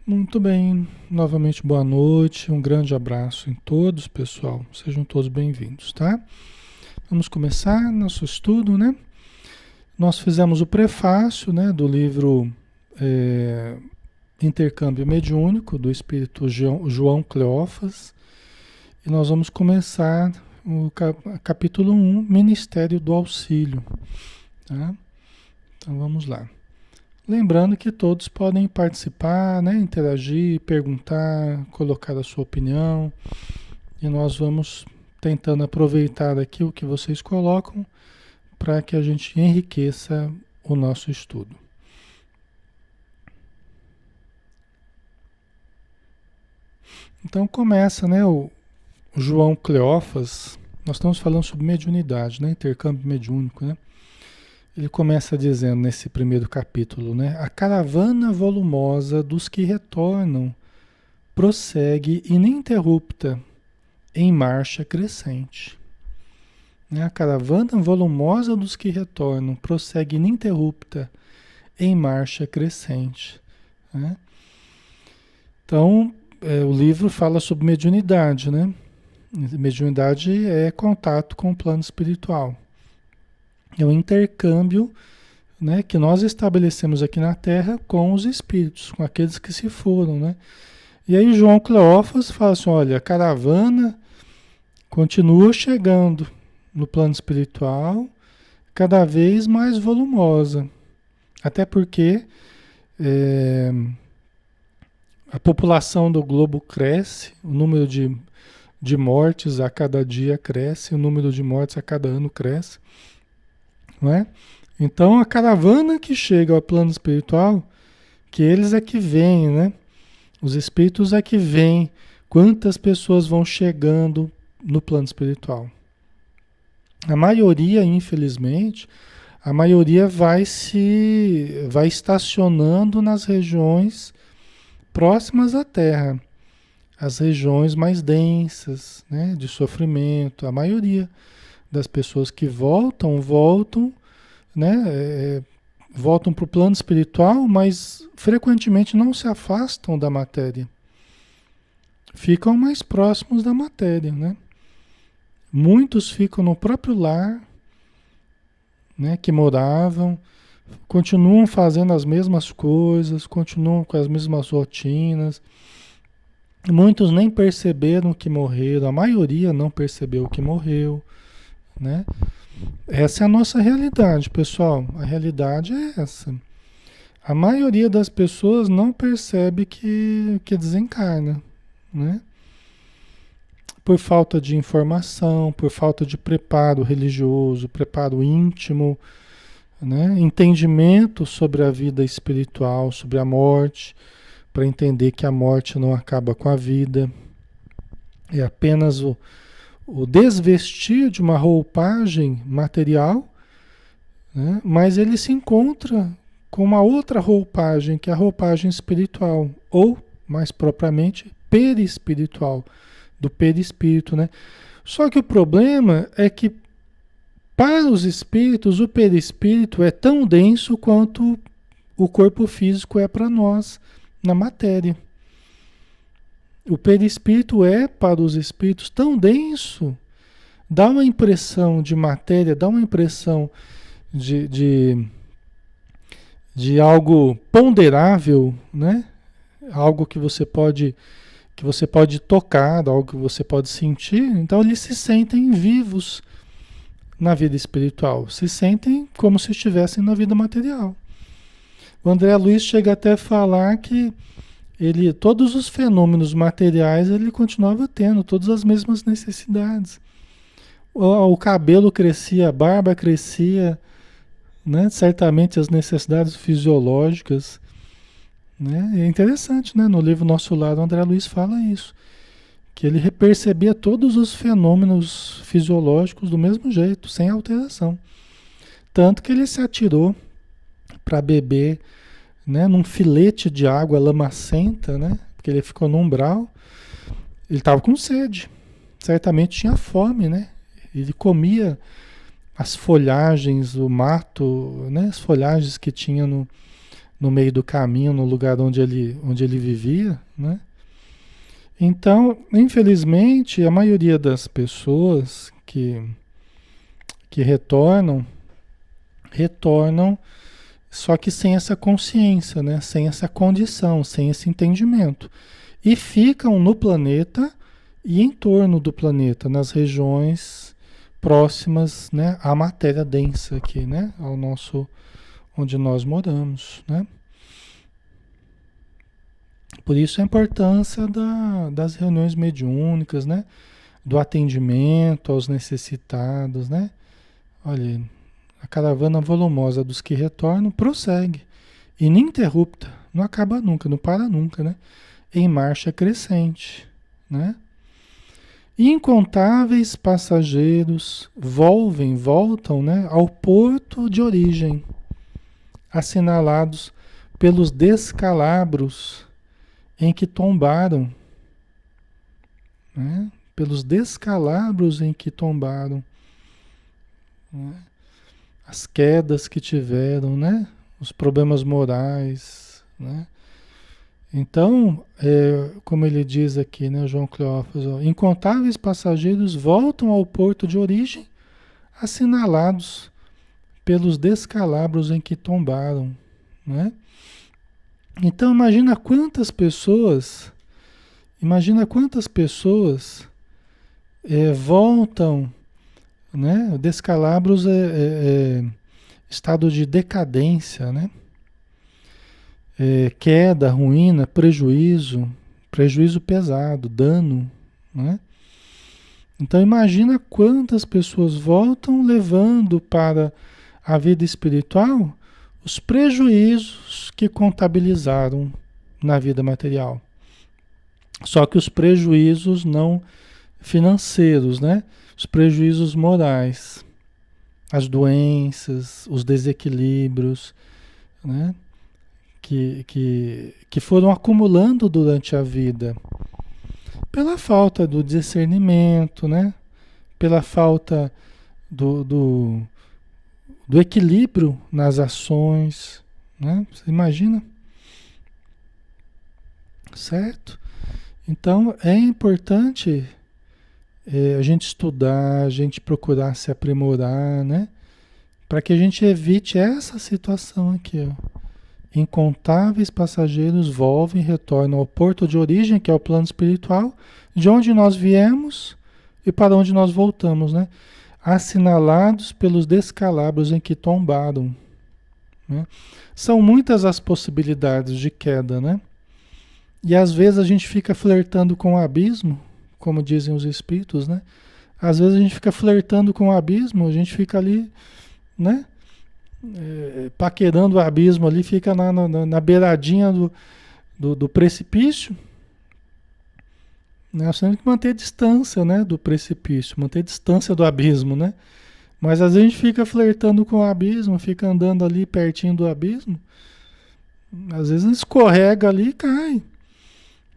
Muito bem, novamente boa noite, um grande abraço em todos, pessoal. Sejam todos bem-vindos, tá? Vamos começar nosso estudo, né? Nós fizemos o prefácio, né, do livro Intercâmbio Mediúnico, do Espírito João Cleófas, e nós vamos começar o capítulo 1, Ministério do Auxílio, tá? Então vamos lá. Lembrando que todos podem participar, né, interagir, perguntar, colocar a sua opinião, e nós vamos tentando aproveitar aqui o que vocês colocam para que a gente enriqueça o nosso estudo. Então começa, né, o João Cleófas. Nós estamos falando sobre mediunidade, né, intercâmbio mediúnico, né? Ele começa dizendo nesse primeiro capítulo, né? A caravana volumosa dos que retornam prossegue ininterrupta em marcha crescente. Né? A caravana volumosa dos que retornam prossegue ininterrupta em marcha crescente. Né? Então, o livro fala sobre mediunidade, né? Mediunidade é contato com o plano espiritual. É um intercâmbio, né, que nós estabelecemos aqui na Terra com os espíritos, com aqueles que se foram, né? E aí João Cleófas fala assim, olha, a caravana continua chegando no plano espiritual, cada vez mais volumosa. Até porque a população do globo cresce, o número de mortes a cada dia cresce, o número de mortes a cada ano cresce. Não é? Então a caravana que chega ao plano espiritual, que eles é que vêm, né? Os espíritos é que vêm quantas pessoas vão chegando no plano espiritual. A maioria, infelizmente, a maioria vai estacionando nas regiões próximas à Terra, as regiões mais densas, né, de sofrimento. A maioria das pessoas que voltam, né, voltam para o plano espiritual, mas frequentemente não se afastam da matéria. Ficam mais próximos da matéria, né? Muitos ficam no próprio lar, né, que moravam, continuam fazendo as mesmas coisas, continuam com as mesmas rotinas. Muitos nem perceberam que morreram, a maioria não percebeu que morreu, né? Essa é a nossa realidade, pessoal. A realidade é essa. A maioria das pessoas não percebe que desencarna, né? Por falta de informação, por falta de preparo religioso, preparo íntimo, né? Entendimento sobre a vida espiritual, sobre a morte, para entender que a morte não acaba com a vida. É apenas o desvestir de uma roupagem material, né? Mas ele se encontra com uma outra roupagem, que é a roupagem espiritual, ou, mais propriamente, perispiritual, do perispírito, né? Só que o problema é que, para os espíritos, o perispírito é tão denso quanto o corpo físico é para nós, na matéria. O perispírito é, para os espíritos, tão denso, dá uma impressão de matéria, dá uma impressão de algo ponderável, né? Algo que você pode tocar, algo que você pode sentir. Então eles se sentem vivos na vida espiritual, se sentem como se estivessem na vida material. O André Luiz chega até a falar que todos os fenômenos materiais ele continuava tendo, todas as mesmas necessidades. O cabelo crescia, a barba crescia, né? Certamente as necessidades fisiológicas, né? É interessante, né? No livro Nosso Lar, o André Luiz fala isso, que ele percebia todos os fenômenos fisiológicos do mesmo jeito, sem alteração. Tanto que ele se atirou para beber, né, num filete de água lamacenta, né? Porque ele ficou no umbral, ele estava com sede, certamente tinha fome, né? Ele comia as folhagens, o mato, né? As folhagens que tinha no meio do caminho, no lugar onde ele vivia, né? Então, infelizmente, a maioria das pessoas que retornam, retornam só que sem essa consciência, né? Sem essa condição, sem esse entendimento. E ficam no planeta e em torno do planeta, nas regiões próximas, né, à matéria densa aqui, né? Ao nosso, onde nós moramos, né? Por isso a importância das reuniões mediúnicas, né? Do atendimento aos necessitados, né? Olha, a caravana volumosa dos que retornam prossegue, ininterrupta, não acaba nunca, não para nunca, né? Em marcha crescente, né? Incontáveis passageiros voltam, né, ao porto de origem, assinalados pelos descalabros em que tombaram, né? Pelos descalabros em que tombaram, né? As quedas que tiveram, né? Os problemas morais, né? Então, como ele diz aqui, né, João Cleófas, ó, incontáveis passageiros voltam ao porto de origem, assinalados pelos descalabros em que tombaram, né? Então, imagina quantas pessoas voltam, né? Descalabros estado de decadência, né? Queda, ruína, prejuízo pesado, dano, né? Então imagina quantas pessoas voltam levando para a vida espiritual os prejuízos que contabilizaram na vida material. Só que os prejuízos não financeiros, né? Os prejuízos morais, as doenças, os desequilíbrios, né? Que foram acumulando durante a vida pela falta do discernimento, né? Pela falta do equilíbrio nas ações, né? Você imagina? Certo? Então é importante a gente estudar, a gente procurar se aprimorar, né? Para que a gente evite essa situação aqui, ó. Incontáveis passageiros voltam e retornam ao porto de origem, que é o plano espiritual, de onde nós viemos e para onde nós voltamos, né? Assinalados pelos descalabros em que tombaram, né? São muitas as possibilidades de queda, né? E às vezes a gente fica flertando com o abismo, como dizem os espíritos, né? Às vezes a gente fica flertando com o abismo, a gente fica ali, né? Paquerando o abismo ali, fica na beiradinha do precipício, né? Nós temos que manter distância, né, do precipício, manter distância do abismo, né? Mas às vezes a gente fica flertando com o abismo, fica andando ali pertinho do abismo, às vezes escorrega ali e cai,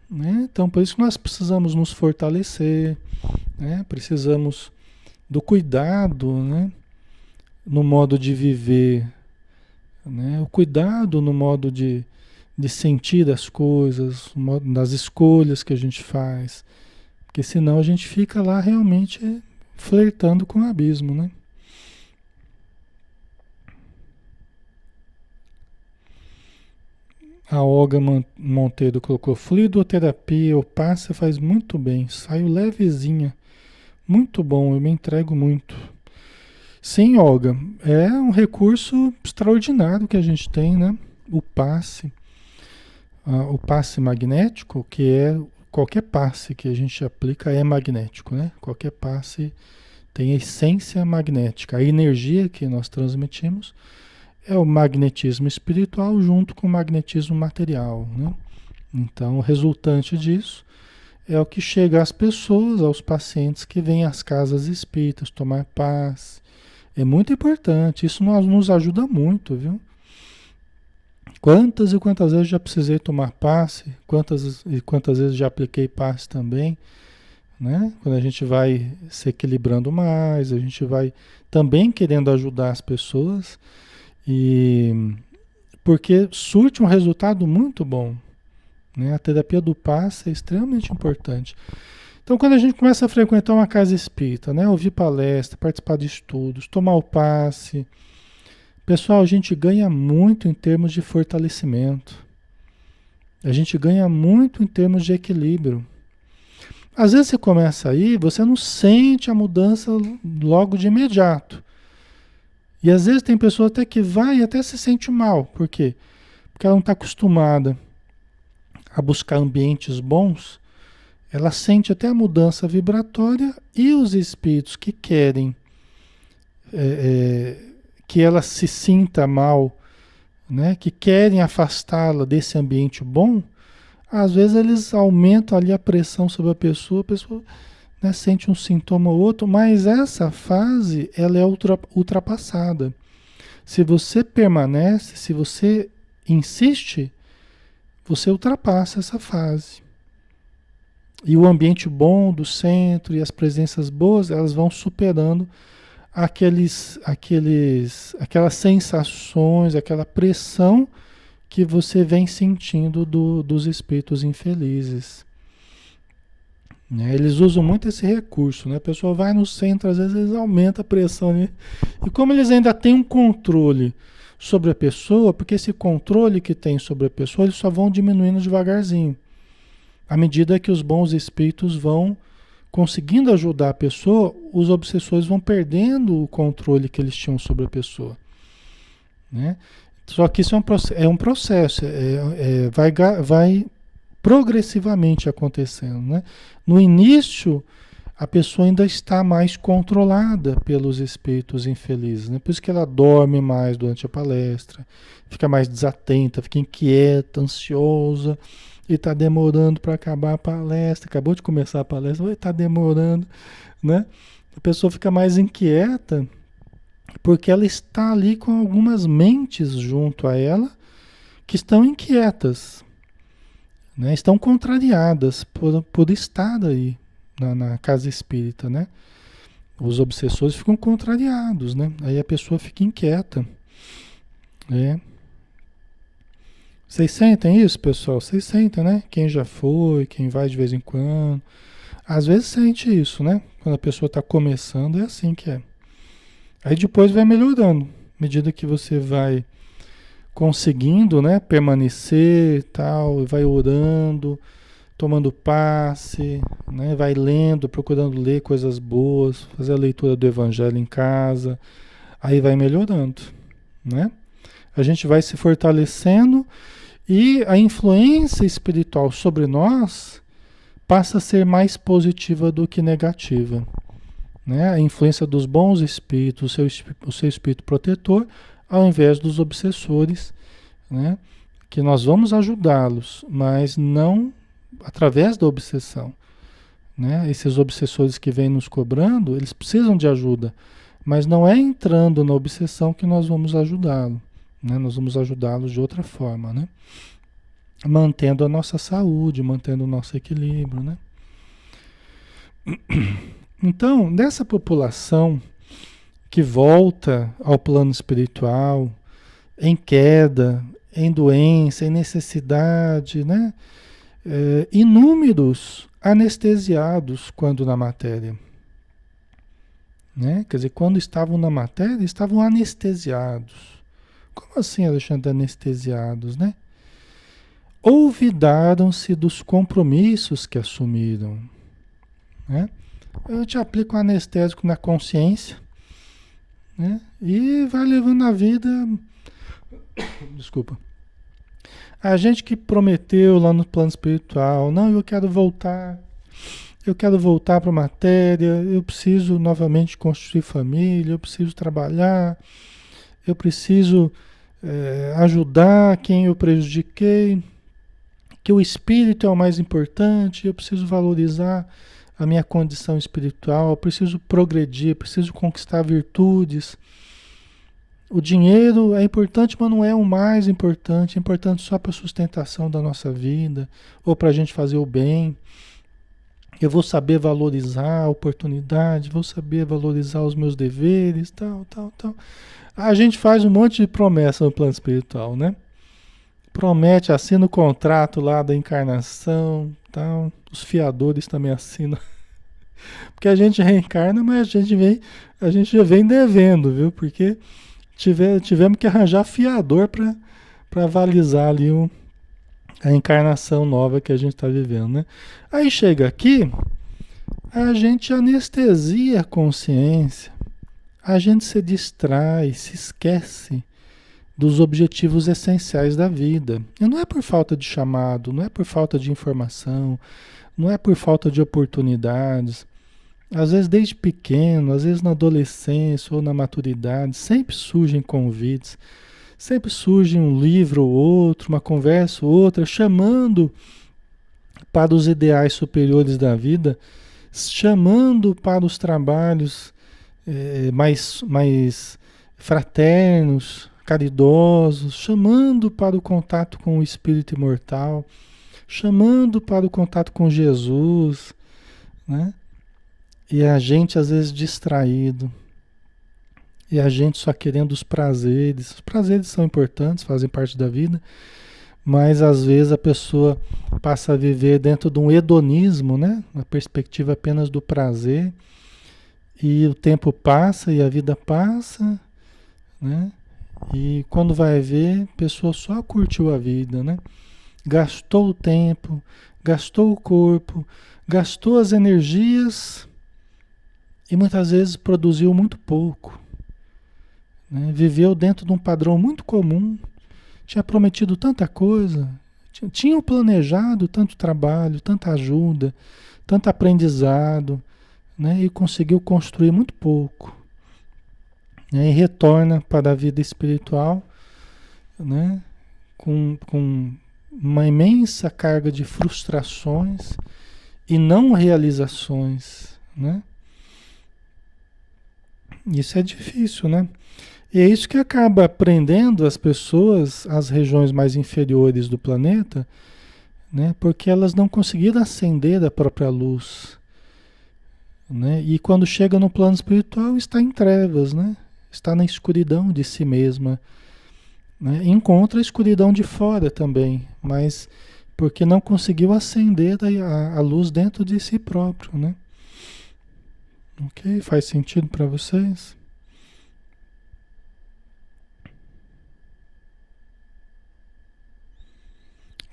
né? Então por isso que nós precisamos nos fortalecer, né? Precisamos do cuidado, né? No modo de viver, né? O cuidado no modo de sentir as coisas, nas escolhas que a gente faz, porque senão a gente fica lá realmente flertando com o abismo, né? A Olga Monteiro colocou: fluidoterapia, o passe faz muito bem, saio levezinha, muito bom, eu me entrego muito. Sim, Olga, é um recurso extraordinário que a gente tem, né? O passe magnético, que é qualquer passe que a gente aplica é magnético, né? Qualquer passe tem essência magnética. A energia que nós transmitimos é o magnetismo espiritual junto com o magnetismo material, né? Então, o resultante disso é o que chega às pessoas, aos pacientes que vêm às casas espíritas tomar passe. É muito importante, isso nos ajuda muito, viu? Quantas e quantas vezes já precisei tomar passe, quantas e quantas vezes já apliquei passe também, né? Quando a gente vai se equilibrando mais, a gente vai também querendo ajudar as pessoas e porque surte um resultado muito bom, né? A terapia do passe é extremamente importante. Então, quando a gente começa a frequentar uma casa espírita, né? Ouvir palestra, participar de estudos, tomar o passe, pessoal, a gente ganha muito em termos de fortalecimento. A gente ganha muito em termos de equilíbrio. Às vezes você começa aí, você não sente a mudança logo de imediato. E às vezes tem pessoa até que vai e até se sente mal. Por quê? Porque ela não está acostumada a buscar ambientes bons. Ela sente até a mudança vibratória e os espíritos que querem que ela se sinta mal, né? Que querem afastá-la desse ambiente bom, às vezes eles aumentam ali a pressão sobre a pessoa, né, sente um sintoma ou outro, mas essa fase ela é ultrapassada. Se você permanece, se você insiste, você ultrapassa essa fase. E o ambiente bom do centro e as presenças boas, elas vão superando aquelas sensações, aquela pressão que você vem sentindo dos espíritos infelizes. Né? Eles usam muito esse recurso, né? A pessoa vai no centro, às vezes eles aumentam a pressão, né? E como eles ainda têm um controle sobre a pessoa, porque esse controle que tem sobre a pessoa, eles só vão diminuindo devagarzinho. À medida que os bons espíritos vão conseguindo ajudar a pessoa, os obsessores vão perdendo o controle que eles tinham sobre a pessoa. Né? Só que isso é um processo, vai progressivamente acontecendo. Né? No início, a pessoa ainda está mais controlada pelos espíritos infelizes. Né? Por isso que ela dorme mais durante a palestra, fica mais desatenta, fica inquieta, ansiosa, e está demorando para acabar a palestra. Acabou de começar a palestra, está demorando. Né? A pessoa fica mais inquieta porque ela está ali com algumas mentes junto a ela que estão inquietas, né? Estão contrariadas por estar aí na casa espírita, né? Os obsessores ficam contrariados, né? Aí a pessoa fica inquieta. Né? Vocês sentem isso, pessoal? Vocês sentem, né? Quem já foi, quem vai de vez em quando. Às vezes sente isso, né? Quando a pessoa está começando, é assim que é. Aí depois vai melhorando, à medida que você vai conseguindo, né, permanecer, tal, vai orando, tomando passe, né, vai lendo, procurando ler coisas boas, fazer a leitura do Evangelho em casa, aí vai melhorando, né? A gente vai se fortalecendo e a influência espiritual sobre nós passa a ser mais positiva do que negativa. Né? A influência dos bons espíritos, o seu espírito protetor, ao invés dos obsessores, né? Que nós vamos ajudá-los, mas não através da obsessão. Né? Esses obsessores que vêm nos cobrando, eles precisam de ajuda, mas não é entrando na obsessão que nós vamos ajudá-lo. Né? Nós vamos ajudá-los de outra forma, né? Mantendo a nossa saúde, mantendo o nosso equilíbrio. Né? Então, dessa população que volta ao plano espiritual, em queda, em doença, em necessidade, né? Inúmeros anestesiados quando na matéria. Né? Quer dizer, quando estavam na matéria, estavam anestesiados. Como assim, Alexandre, anestesiados, né? Olvidaram-se dos compromissos que assumiram. Né? Eu te aplico um anestésico na consciência, né? E vai levando a vida. Desculpa. A gente que prometeu lá no plano espiritual, não, eu quero voltar para a matéria, eu preciso novamente construir família, eu preciso trabalhar, eu preciso ajudar quem eu prejudiquei, que o espírito é o mais importante, eu preciso valorizar a minha condição espiritual, preciso progredir, preciso conquistar virtudes. O dinheiro é importante, mas não é o mais importante. É importante só para a sustentação da nossa vida, ou para a gente fazer o bem. Eu vou saber valorizar a oportunidade, vou saber valorizar os meus deveres, tal. A gente faz um monte de promessa no plano espiritual, né? Promete, assina o contrato lá da encarnação, tal. Os fiadores também assinam. Porque a gente reencarna, mas a gente já vem devendo, viu? Porque tivemos que arranjar fiador para avalizar ali a encarnação nova que a gente está vivendo, né? Aí chega aqui, a gente anestesia a consciência, a gente se distrai, se esquece dos objetivos essenciais da vida. E não é por falta de chamado, não é por falta de informação, não é por falta de oportunidades. Às vezes desde pequeno, às vezes na adolescência ou na maturidade, sempre surgem convites, sempre surge um livro ou outro, uma conversa ou outra, chamando para os ideais superiores da vida, chamando para os trabalhos mais fraternos, caridosos, chamando para o contato com o espírito imortal, chamando para o contato com Jesus, né? E a gente às vezes distraído, e a gente só querendo os prazeres. Os prazeres são importantes, fazem parte da vida, mas às vezes a pessoa passa a viver dentro de um hedonismo, né? Na perspectiva apenas do prazer, e o tempo passa e a vida passa, né? E quando vai ver, a pessoa só curtiu a vida, né? Gastou o tempo, gastou o corpo, gastou as energias e muitas vezes produziu muito pouco, né? Viveu dentro de um padrão muito comum, tinha prometido tanta coisa, tinha planejado tanto trabalho, tanta ajuda, tanto aprendizado, né? E conseguiu construir muito pouco, né? E retorna para a vida espiritual, né? Com uma imensa carga de frustrações e não realizações, né? Isso é difícil, né? E é isso que acaba prendendo as pessoas às regiões mais inferiores do planeta, né? Porque elas não conseguiram acender da própria luz, né? E quando chega no plano espiritual está em trevas, né? Está na escuridão de si mesma, né? Encontra a escuridão de fora também, mas porque não conseguiu acender a luz dentro de si próprio, né? Ok? Faz sentido para vocês?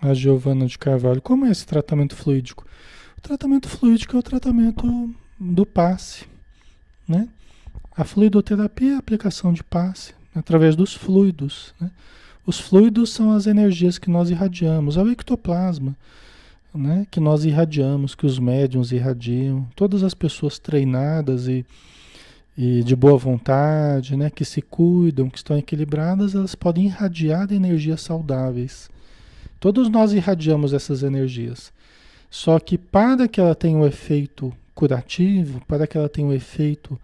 A Giovana de Carvalho, como é esse tratamento fluídico? O tratamento fluídico é o tratamento do passe, né? A fluidoterapia é a aplicação de passe através dos fluidos, né? Os fluidos são as energias que nós irradiamos, é o ectoplasma, né? Que nós irradiamos, que os médiuns irradiam, todas as pessoas treinadas e de boa vontade, né? Que se cuidam, que estão equilibradas, elas podem irradiar energias saudáveis. Todos nós irradiamos essas energias. Só que para que ela tenha um efeito curativo, para que ela tenha um efeito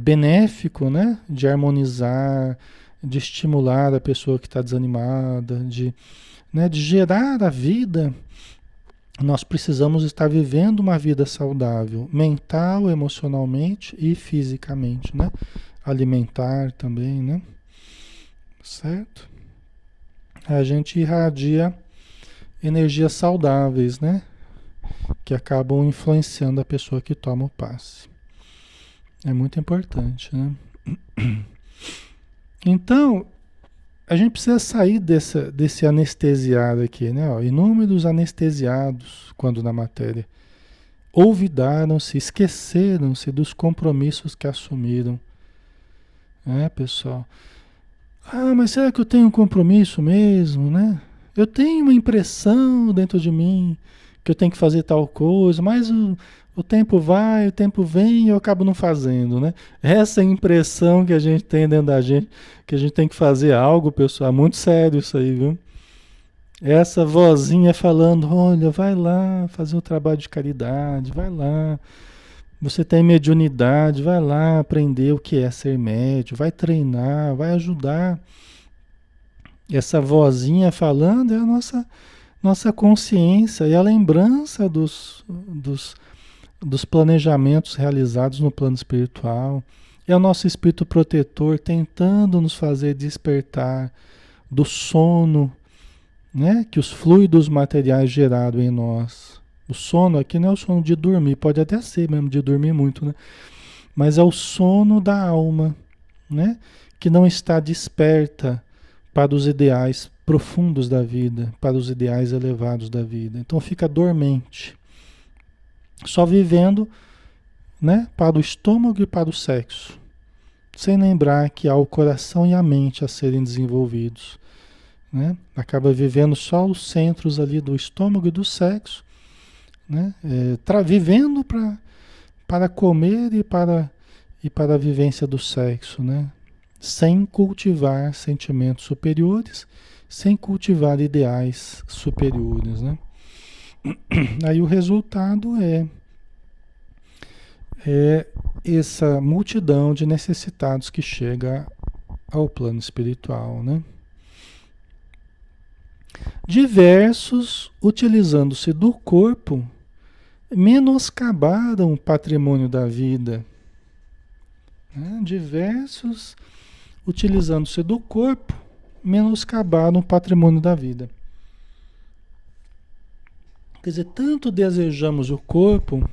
benéfico, né? De harmonizar, de estimular a pessoa que está desanimada, né? De gerar a vida, nós precisamos estar vivendo uma vida saudável, mental, emocionalmente e fisicamente, né? Alimentar também, né? Certo? A gente irradia energias saudáveis, né? Que acabam influenciando a pessoa que toma o passe. É muito importante, né? Então, a gente precisa sair desse anestesiado aqui, né? Ó, inúmeros anestesiados, quando na matéria, olvidaram-se, esqueceram-se dos compromissos que assumiram. É, pessoal? Ah, mas será que eu tenho um compromisso mesmo, né? Eu tenho uma impressão dentro de mim que eu tenho que fazer tal coisa, mas o tempo vai, o tempo vem e eu acabo não fazendo, né? Essa impressão que a gente tem dentro da gente, que a gente tem que fazer algo, pessoal, é muito sério isso aí, viu? Essa vozinha falando, olha, vai lá fazer um trabalho de caridade, vai lá. Você tem mediunidade, vai lá aprender o que é ser médium, vai treinar, vai ajudar. Essa vozinha falando é a nossa consciência e a lembrança dos planejamentos realizados no plano espiritual. É o nosso espírito protetor tentando nos fazer despertar do sono, né? Que os fluidos materiais gerados em nós. O sono aqui não é o sono de dormir, pode até ser mesmo de dormir muito, né? Mas é o sono da alma, né? Que não está desperta para os ideais profundos da vida, para os ideais elevados da vida. Então fica dormente, só vivendo, né, para o estômago e para o sexo, sem lembrar que há o coração e a mente a serem desenvolvidos, né? Acaba vivendo só os centros ali do estômago e do sexo, né? Vivendo para comer e para a vivência do sexo, né? Sem cultivar sentimentos superiores, sem cultivar ideais superiores, né? Aí o resultado é essa multidão de necessitados que chega ao plano espiritual, né? Diversos, utilizando-se do corpo, menoscabaram o patrimônio da vida, né? Diversos, utilizando-se do corpo, menoscabaram o patrimônio da vida. Quer dizer, tanto desejamos o corpo,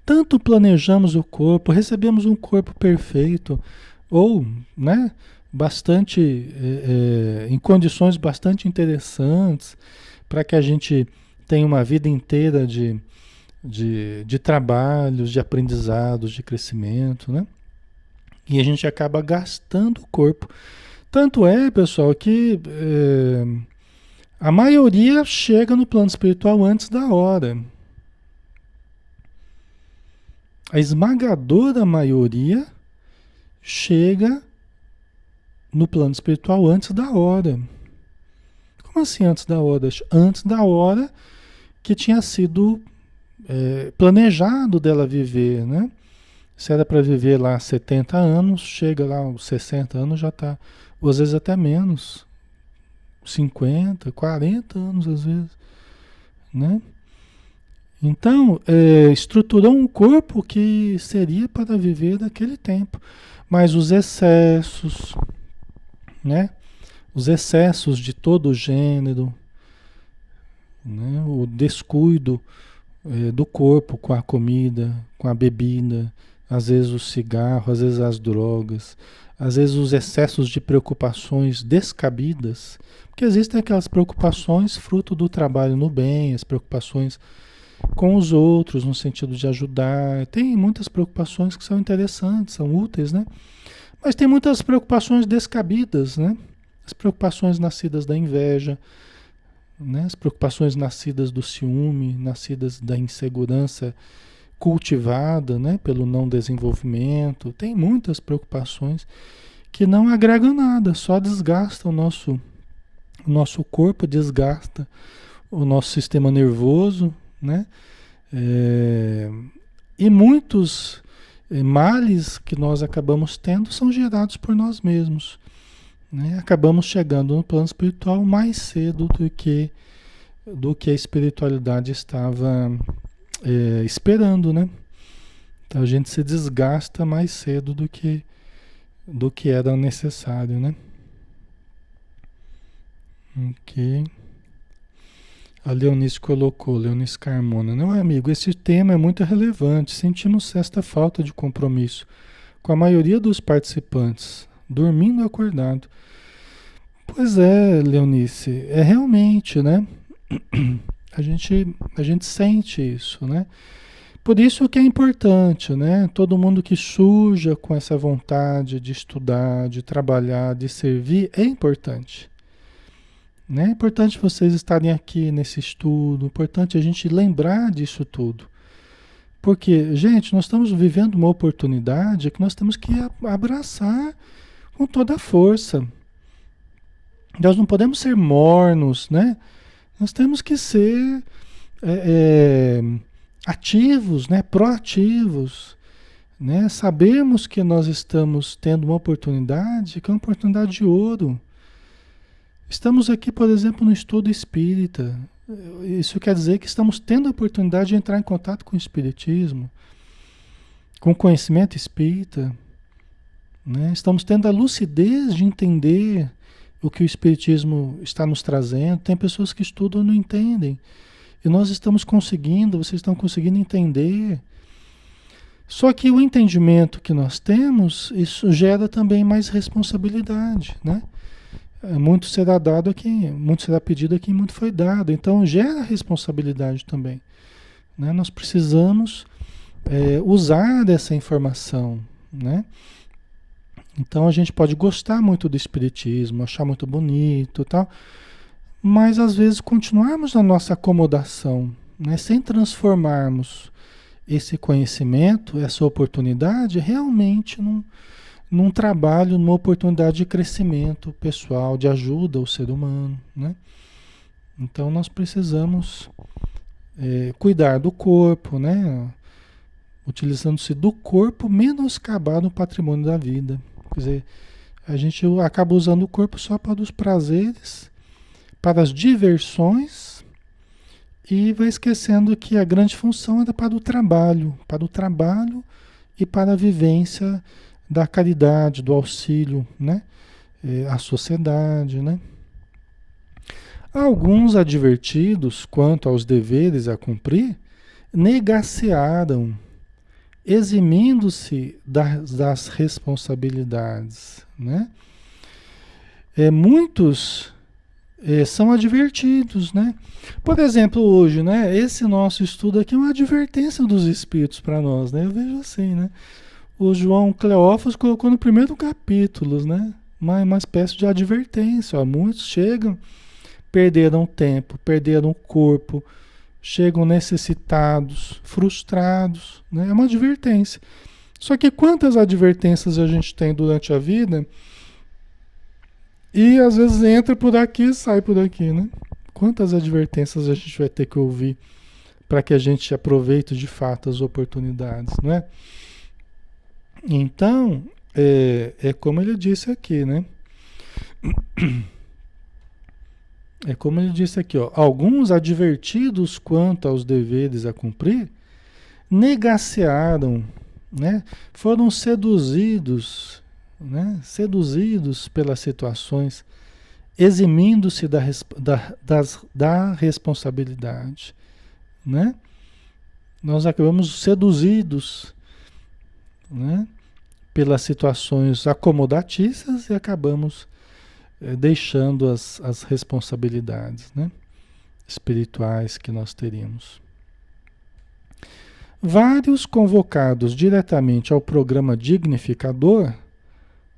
tanto planejamos o corpo, recebemos um corpo perfeito, ou, né, bastante, em condições bastante interessantes, para que a gente tenha uma vida inteira de trabalhos, de aprendizados, de crescimento, né? E a gente acaba gastando o corpo. Tanto é, pessoal, que a maioria chega no plano espiritual antes da hora. A esmagadora maioria chega no plano espiritual antes da hora. Como assim antes da hora? Antes da hora que tinha sido planejado dela viver, né? Se era para viver lá 70 anos, chega lá aos 60 anos, já está, ou às vezes até menos, 50, 40 anos às vezes, né? Então, estruturou um corpo que seria para viver daquele tempo, mas os excessos, né? Os excessos de todo gênero, né? O descuido do corpo com a comida, com a bebida, às vezes o cigarro, às vezes as drogas, às vezes os excessos de preocupações descabidas, porque existem aquelas preocupações fruto do trabalho no bem, as preocupações com os outros, no sentido de ajudar. Tem muitas preocupações que são interessantes, são úteis, né? Mas tem muitas preocupações descabidas, né? As preocupações nascidas da inveja, né? As preocupações nascidas do ciúme, nascidas da insegurança cultivada, né? Pelo não desenvolvimento. Tem muitas preocupações que não agregam nada, só desgastam o nosso corpo, desgasta o nosso sistema nervoso, né? E muitos males que nós acabamos tendo são gerados por nós mesmos, né? Acabamos chegando no plano espiritual mais cedo do que a espiritualidade estava esperando, né? Então a gente se desgasta mais cedo do que era necessário, né? Ok. A Leonice colocou, Leonice Carmona. Não, amigo, esse tema é muito relevante. Sentimos esta falta de compromisso com a maioria dos participantes, dormindo acordado. Pois é, Leonice, é realmente, né? A gente sente isso, né? Por isso que é importante, né? Todo mundo que surja com essa vontade de estudar, de trabalhar, de servir, é importante. Né? É importante vocês estarem aqui nesse estudo, é importante a gente lembrar disso tudo. Porque, gente, nós estamos vivendo uma oportunidade que nós temos que abraçar com toda a força. Nós não podemos ser mornos, né? Nós temos que ser ativos, né? Proativos, né? Sabemos que nós estamos tendo uma oportunidade, que é uma oportunidade de ouro. Estamos aqui, por exemplo, no estudo espírita. Isso quer dizer que estamos tendo a oportunidade de entrar em contato com o espiritismo, com o conhecimento espírita, né? Estamos tendo a lucidez de entender o que o Espiritismo está nos trazendo. Tem pessoas que estudam e não entendem. E nós estamos conseguindo, vocês estão conseguindo entender. Só que o entendimento que nós temos, isso gera também mais responsabilidade, né? Muito será dado a quem, muito será pedido a quem muito foi dado. Então gera responsabilidade também, né? Nós precisamos usar dessa informação, né? Então a gente pode gostar muito do espiritismo, achar muito bonito, e tal, mas às vezes continuarmos na nossa acomodação, né? Sem transformarmos esse conhecimento, essa oportunidade realmente num trabalho, numa oportunidade de crescimento pessoal, de ajuda ao ser humano, né? Então nós precisamos cuidar do corpo, né? Utilizando-se do corpo menoscabar no patrimônio da vida. Quer dizer, a gente acaba usando o corpo só para os prazeres, para as diversões, e vai esquecendo que a grande função era para o trabalho e para a vivência da caridade, do auxílio, né? À sociedade, né? Alguns advertidos quanto aos deveres a cumprir negacearam, eximindo-se das responsabilidades, né? Muitos são advertidos, né? Por exemplo, hoje, né? Esse nosso estudo aqui é uma advertência dos espíritos para nós, né? Eu vejo assim, né? O João Cleófas colocou no primeiro capítulo, né? Uma espécie de advertência. Ó, muitos chegam, perderam tempo, perderam o corpo, chegam necessitados, frustrados, né? É uma advertência. Só que quantas advertências a gente tem durante a vida e às vezes entra por aqui e sai por aqui, né? Quantas advertências a gente vai ter que ouvir para que a gente aproveite de fato as oportunidades, não é? Então, é como ele disse aqui, né? É como ele disse aqui, ó, alguns advertidos quanto aos deveres a cumprir, negacearam, né? Foram seduzidos, né? Seduzidos pelas situações, eximindo-se da responsabilidade, né? Nós acabamos seduzidos, né? Pelas situações acomodatícias e acabamos deixando as responsabilidades, né? Espirituais que nós teríamos. Vários convocados diretamente ao programa dignificador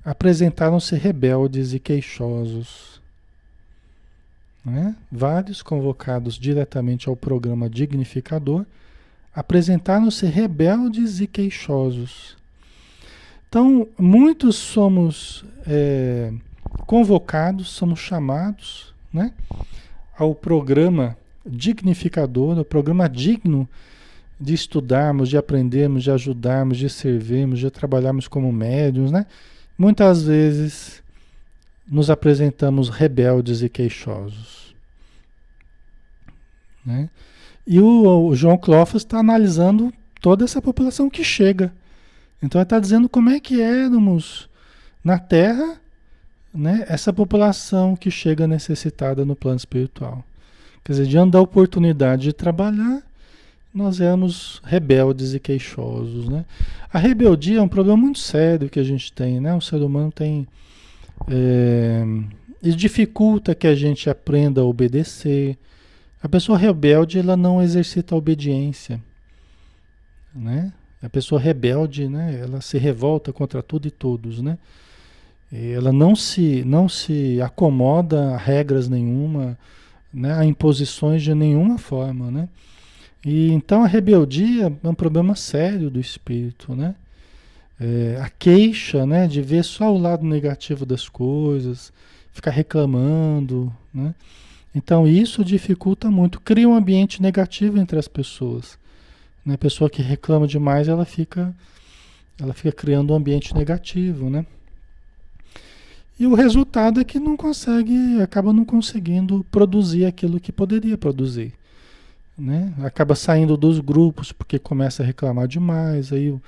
apresentaram-se rebeldes e queixosos, né? Vários convocados diretamente ao programa dignificador apresentaram-se rebeldes e queixosos. Então, muitos somos convocados, somos chamados, né, ao programa dignificador, ao programa digno de estudarmos, de aprendermos, de ajudarmos, de servirmos, de trabalharmos como médiuns, né? Muitas vezes nos apresentamos rebeldes e queixosos, né? E o João Cleófas está analisando toda essa população que chega. Então ele está dizendo como é que éramos na Terra, né? Essa população que chega necessitada no plano espiritual. Quer dizer, diante da oportunidade de trabalhar, nós éramos rebeldes e queixosos, né? A rebeldia é um problema muito sério que a gente tem, né? O ser humano tem... isso dificulta que a gente aprenda a obedecer. A pessoa rebelde, ela não exercita a obediência, né? A pessoa rebelde, né? Ela se revolta contra tudo e todos, né? E ela não se acomoda a regras nenhuma, né? A imposições de nenhuma forma, né? E então a rebeldia é um problema sério do espírito, né? A queixa, né? De ver só o lado negativo das coisas, ficar reclamando, né? Então isso dificulta muito, cria um ambiente negativo entre as pessoas, né? A pessoa que reclama demais, ela fica criando um ambiente negativo, né? E o resultado é que acaba não conseguindo produzir aquilo que poderia produzir, né? Acaba saindo dos grupos porque começa a reclamar demais, aí o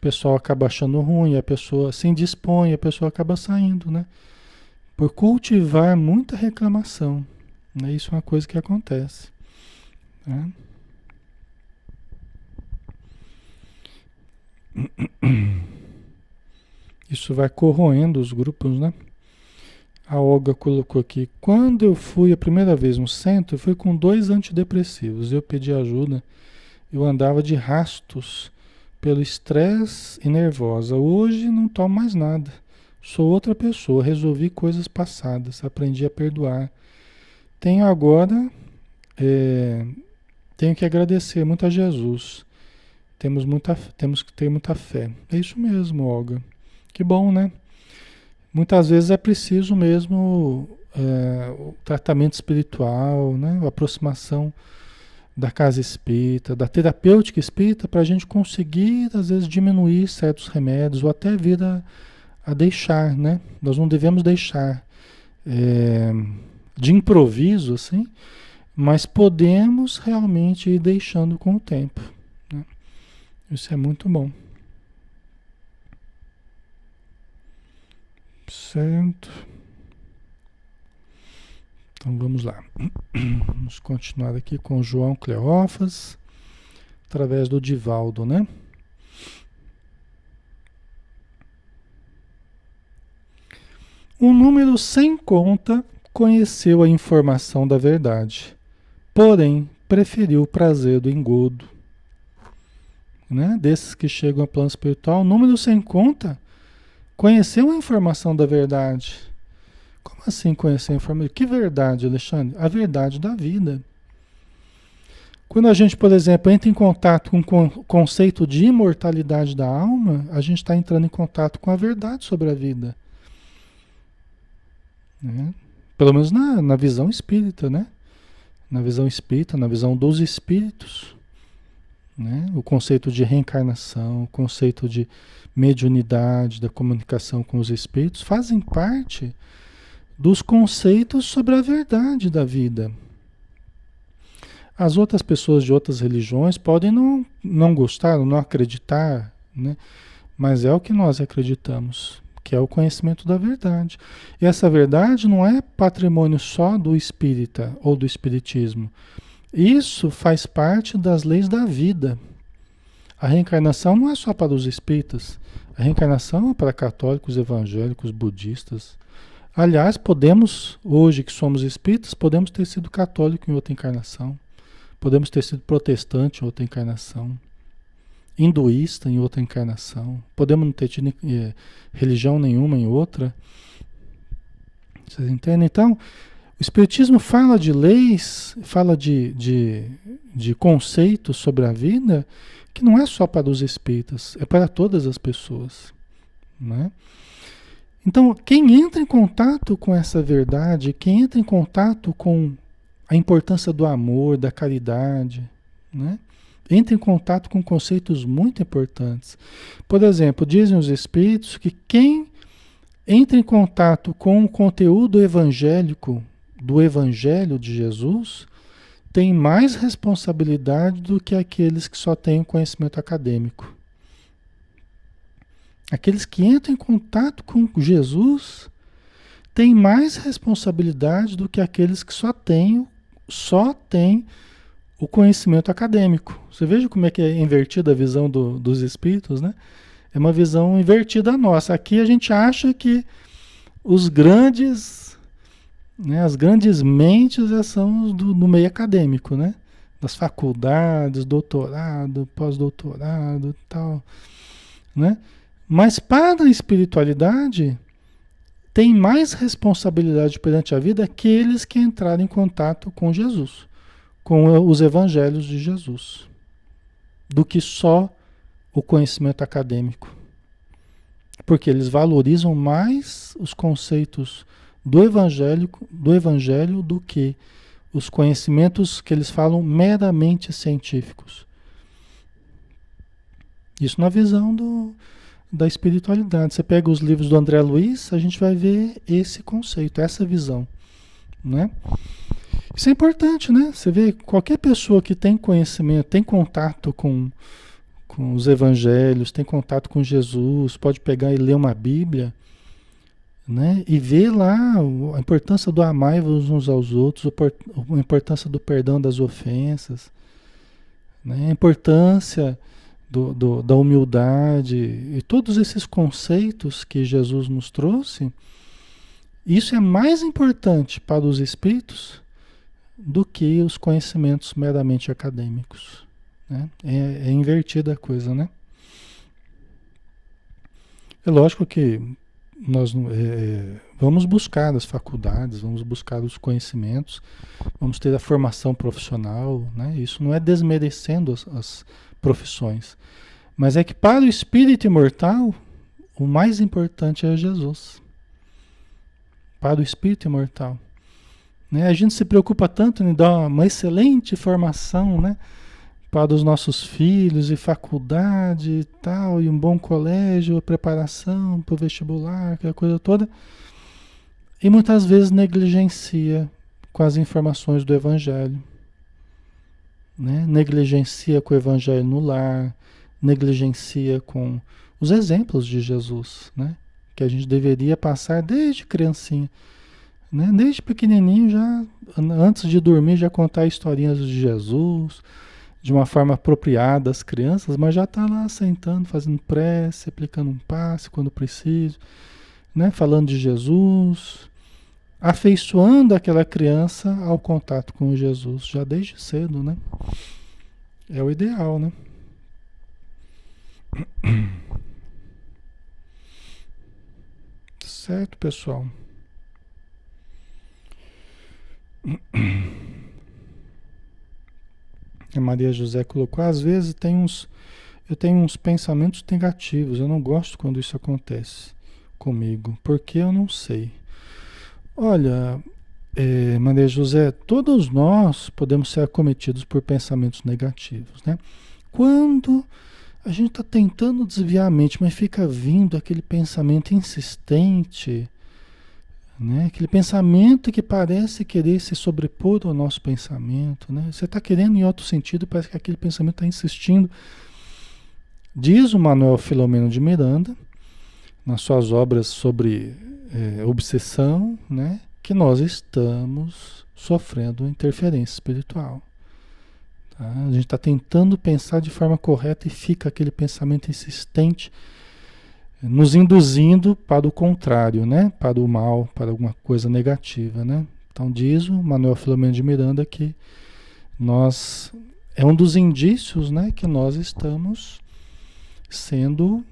pessoal acaba achando ruim, a pessoa se indispõe, a pessoa acaba saindo, né? por cultivar muita reclamação. Né? Isso é uma coisa que acontece. Né? Isso vai corroendo os grupos, né? A Olga colocou aqui, quando eu fui a primeira vez no centro, eu fui com 2 antidepressivos. Eu pedi ajuda, eu andava de rastos pelo estresse e nervosa. Hoje não tomo mais nada. Sou outra pessoa, resolvi coisas passadas, aprendi a perdoar. Tenho agora, tenho que agradecer muito a Jesus. Temos que ter muita fé. É isso mesmo, Olga. Que bom, né? Muitas vezes é preciso mesmo o tratamento espiritual, né? A aproximação da casa espírita, da terapêutica espírita, para a gente conseguir, às vezes, diminuir certos remédios ou até vir a deixar, né? Nós não devemos deixar de improviso, assim, mas podemos realmente ir deixando com o tempo. Né? Isso é muito bom. Certo. Então vamos lá. Vamos continuar aqui com o João Cleófas, através do Divaldo, né? Um número sem conta conheceu a informação da verdade, porém preferiu o prazer do engodo. Né? Desses que chegam ao plano espiritual, um número sem conta conheceu a informação da verdade. Como assim conhecer a informação? Que verdade, Alexandre? A verdade da vida. Quando a gente, por exemplo, entra em contato com o conceito de imortalidade da alma, a gente está entrando em contato com a verdade sobre a vida. Né? Pelo menos na visão espírita, né? Na visão espírita, na visão dos espíritos. Né? O conceito de reencarnação, o conceito de mediunidade, da comunicação com os espíritos, fazem parte dos conceitos sobre a verdade da vida. As outras pessoas de outras religiões podem não gostar, não acreditar, né? Mas é o que nós acreditamos, que é o conhecimento da verdade. E essa verdade não é patrimônio só do espírita ou do espiritismo. Isso faz parte das leis da vida. A reencarnação não é só para os espíritas. A reencarnação é para católicos, evangélicos, budistas. Aliás, podemos, hoje que somos espíritas, podemos ter sido católico em outra encarnação. Podemos ter sido protestante em outra encarnação. Hinduísta em outra encarnação. Podemos não ter tido religião nenhuma em outra. Vocês entendem? Então, o Espiritismo fala de leis, fala de conceitos sobre a vida, que não é só para os espíritas, é para todas as pessoas. Né? Então, quem entra em contato com essa verdade, quem entra em contato com a importância do amor, da caridade, né? Entra em contato com conceitos muito importantes. Por exemplo, dizem os espíritos que quem entra em contato com o conteúdo evangélico, do Evangelho de Jesus, tem mais responsabilidade do que aqueles que só têm o conhecimento acadêmico. Aqueles que entram em contato com Jesus têm mais responsabilidade do que aqueles que só têm o conhecimento acadêmico. Você veja como é que é invertida a visão dos espíritos, né? É uma visão invertida nossa. Aqui a gente acha que os grandes, né, as grandes mentes são do meio acadêmico, né? Das faculdades, doutorado, pós-doutorado e tal, né? Mas para a espiritualidade, tem mais responsabilidade perante a vida aqueles que entraram em contato com Jesus, com os evangelhos de Jesus, do que só o conhecimento acadêmico. Porque eles valorizam mais os conceitos do evangelho do que os conhecimentos que eles falam meramente científicos. Isso na visão da espiritualidade. Você pega os livros do André Luiz, a gente vai ver esse conceito, essa visão, né? Isso é importante, né? Você vê, qualquer pessoa que tem conhecimento, tem contato com os evangelhos, tem contato com Jesus, pode pegar e ler uma Bíblia, né? E ver lá a importância do amar-vos uns aos outros, a importância do perdão das ofensas, né? A importância da humildade e todos esses conceitos que Jesus nos trouxe, isso é mais importante para os espíritos do que os conhecimentos meramente acadêmicos, né? É invertida a coisa, né? É lógico que nós vamos buscar as faculdades, vamos buscar os conhecimentos, vamos ter a formação profissional, né? Isso não é desmerecendo as profissões, mas é que para o espírito imortal, o mais importante é Jesus. Para o espírito imortal, né? A gente se preocupa tanto em dar uma excelente formação, né, para os nossos filhos, e faculdade e tal, e um bom colégio, a preparação para o vestibular, aquela coisa toda, e muitas vezes negligencia com as informações do Evangelho, né? Negligencia com o Evangelho no lar, negligencia com os exemplos de Jesus, né? Que a gente deveria passar desde criancinha, né? Desde pequenininho, já antes de dormir, já contar historinhas de Jesus de uma forma apropriada às crianças, mas já está lá sentando, fazendo prece, aplicando um passe quando preciso, né? Falando de Jesus, afeiçoando aquela criança ao contato com Jesus, já desde cedo, né? É o ideal, né? Certo, pessoal? A Maria José colocou, às vezes eu tenho uns pensamentos negativos, eu não gosto quando isso acontece comigo, porque eu não sei. Olha, Maria José, todos nós podemos ser acometidos por pensamentos negativos, né? Quando a gente está tentando desviar a mente, mas fica vindo aquele pensamento insistente, né? Aquele pensamento que parece querer se sobrepor ao nosso pensamento, né? Você está querendo em outro sentido, parece que aquele pensamento está insistindo. Diz o Manuel Filomeno de Miranda, nas suas obras sobre obsessão, né? Que nós estamos sofrendo interferência espiritual. Tá? A gente está tentando pensar de forma correta e fica aquele pensamento insistente nos induzindo para o contrário, né? Para o mal, para alguma coisa negativa, né? Então diz o Manuel Filomeno de Miranda que é um dos indícios, né, que nós estamos sendo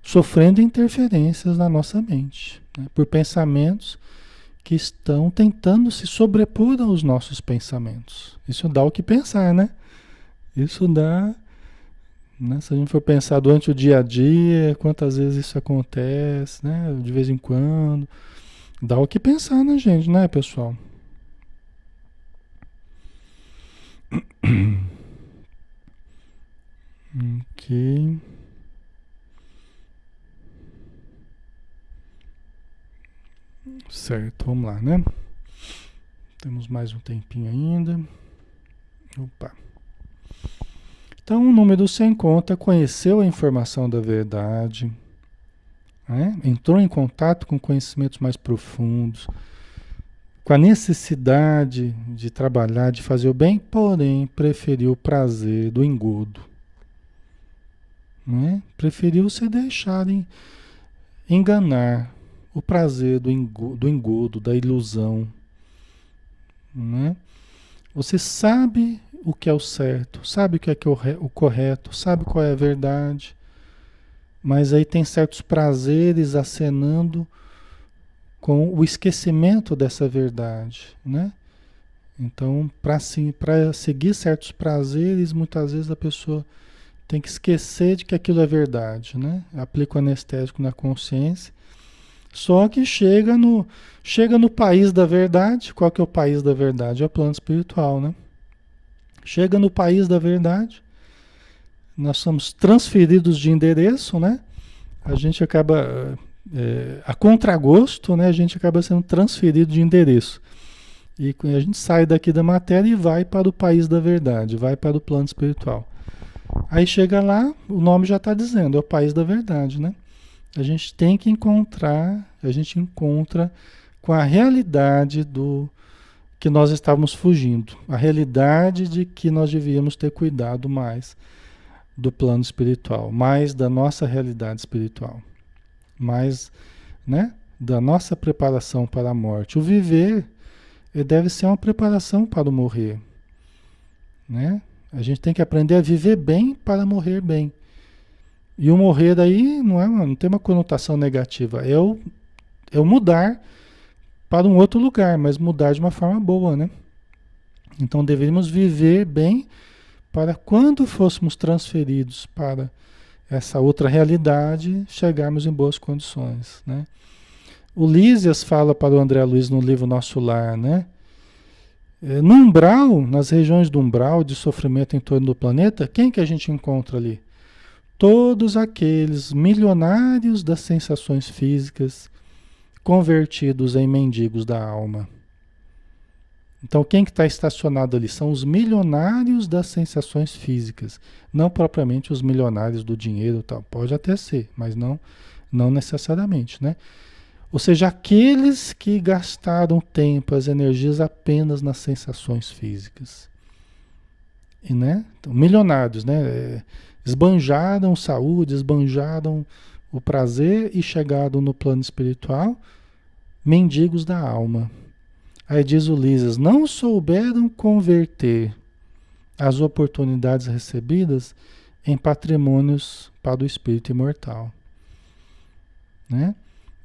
sofrendo interferências na nossa mente, né? Por pensamentos que estão tentando se sobrepor aos nossos pensamentos. Isso dá o que pensar, né? Isso dá, né? Se a gente for pensar durante o dia a dia, quantas vezes isso acontece, né? De vez em quando, dá o que pensar na gente, né, pessoal? Ok. Certo, vamos lá, né? Temos mais um tempinho ainda. Opa. Então, o número sem conta conheceu a informação da verdade, né? Entrou em contato com conhecimentos mais profundos, com a necessidade de trabalhar, de fazer o bem, porém preferiu o prazer do engodo, né? Preferiu se deixar enganar, o prazer do engodo, da ilusão, né? Você sabe o que é o certo, sabe o que é o correto, sabe qual é a verdade, mas aí tem certos prazeres acenando com o esquecimento dessa verdade, né? Então, para seguir certos prazeres, muitas vezes a pessoa tem que esquecer de que aquilo é verdade, né? Aplica o anestésico na consciência. Só que chega no país da verdade. Qual que é o país da verdade? É o plano espiritual, né? Chega no país da verdade, nós somos transferidos de endereço, né? A gente acaba, a contragosto, né? A gente acaba sendo transferido de endereço. E a gente sai daqui da matéria e vai para o país da verdade, vai para o plano espiritual. Aí chega lá, o nome já está dizendo, é o país da verdade, né? A gente tem que encontrar, a gente encontra com a realidade do que nós estávamos fugindo, a realidade de que nós devíamos ter cuidado mais do plano espiritual, mais da nossa realidade espiritual, mais, né, da nossa preparação para a morte. O viver deve ser uma preparação para o morrer, né? A gente tem que aprender a viver bem para morrer bem. E o morrer daí não tem uma conotação negativa, é o mudar para um outro lugar, mas mudar de uma forma boa, né? Então deveríamos viver bem para quando fôssemos transferidos para essa outra realidade, chegarmos em boas condições, né? O Lísias fala para o André Luiz no livro Nosso Lar, né? No umbral, nas regiões do umbral de sofrimento em torno do planeta, quem que a gente encontra ali? Todos aqueles milionários das sensações físicas convertidos em mendigos da alma. Então, quem que está estacionado ali? São os milionários das sensações físicas, não propriamente os milionários do dinheiro, tal. Pode até ser, mas não necessariamente, né? Ou seja, aqueles que gastaram tempo, as energias apenas nas sensações físicas. E, né? Então, milionários, né? Esbanjaram saúde, esbanjaram o prazer e chegaram no plano espiritual, mendigos da alma. Aí diz o Lísias, não souberam converter as oportunidades recebidas em patrimônios para o espírito imortal. Né?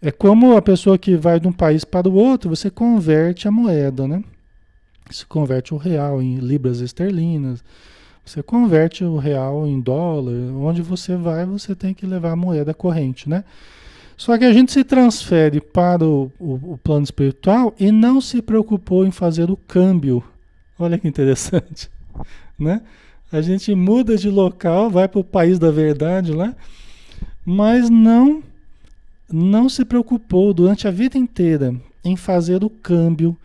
É como a pessoa que vai de um país para o outro, você converte a moeda, né? Você converte o real em libras esterlinas, você converte o real em dólar, onde você vai, você tem que levar a moeda corrente, né? Só que a gente se transfere para o plano espiritual e não se preocupou em fazer o câmbio. Olha que interessante, né? A gente muda de local, vai para o país da verdade lá, mas não se preocupou durante a vida inteira em fazer o câmbio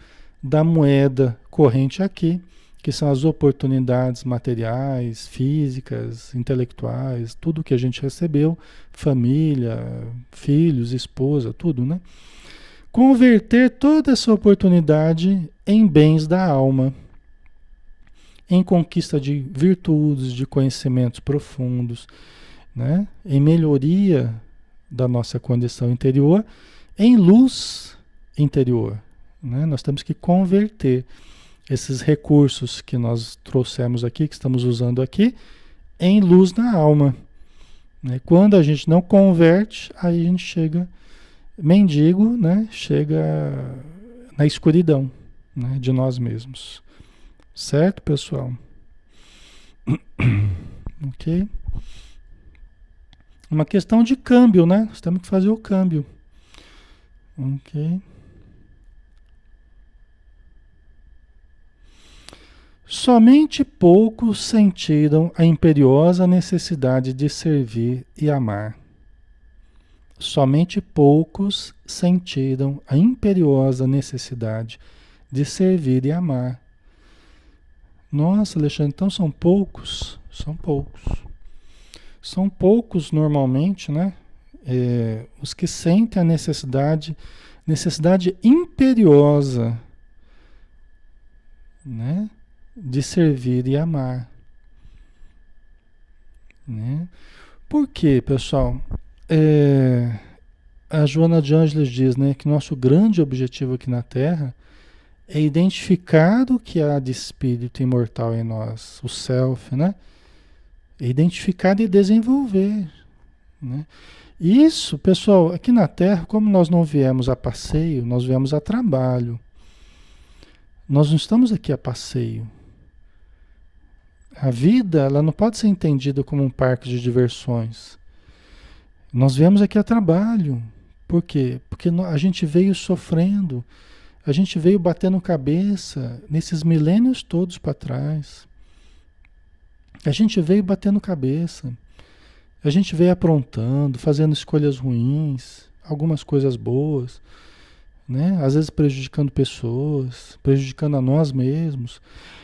da moeda corrente aqui, que são as oportunidades materiais, físicas, intelectuais, tudo que a gente recebeu, família, filhos, esposa, tudo, né? Converter toda essa oportunidade em bens da alma, em conquista de virtudes, de conhecimentos profundos, né? Em melhoria da nossa condição interior, em luz interior, né? Nós temos que converter esses recursos que nós trouxemos aqui, que estamos usando aqui, em luz na alma. Né? Quando a gente não converte, aí a gente chega mendigo, né? Chega na escuridão, né? De nós mesmos. Certo, pessoal? Ok? Uma questão de câmbio, né? Nós temos que fazer o câmbio. Ok? Somente poucos sentiram a imperiosa necessidade de servir e amar. Somente poucos sentiram a imperiosa necessidade de servir e amar. Nossa, Alexandre, então são poucos? São poucos. São poucos normalmente, né? Os que sentem a necessidade imperiosa, né? De servir e amar. Né? Por quê, pessoal? A Joana de Ângeles diz, né, que nosso grande objetivo aqui na Terra é identificar o que há de espírito imortal em nós, o self, né? Identificar e desenvolver. Né? Isso, pessoal, aqui na Terra, como nós não viemos a passeio, nós viemos a trabalho. Nós não estamos aqui a passeio. A vida, ela não pode ser entendida como um parque de diversões. Nós viemos aqui a trabalho. Por quê? Porque a gente veio sofrendo, a gente veio batendo cabeça nesses milênios todos para trás. A gente veio batendo cabeça. A gente veio aprontando, fazendo escolhas ruins, algumas coisas boas, né? Às vezes prejudicando pessoas, prejudicando a nós mesmos.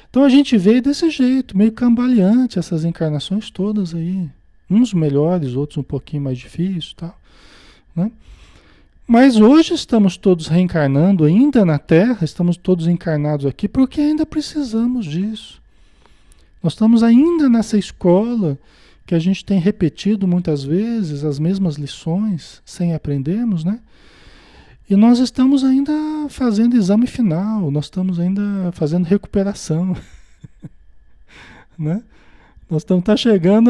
Então a gente veio desse jeito, meio cambaleante, essas encarnações todas aí. Uns melhores, outros um pouquinho mais difíceis, tal. né? Mas hoje estamos todos reencarnando ainda na Terra, estamos todos encarnados aqui porque ainda precisamos disso. Nós estamos ainda nessa escola que a gente tem repetido muitas vezes as mesmas lições sem aprendermos, né? E nós estamos ainda fazendo exame final, nós estamos ainda fazendo recuperação, né? Tá chegando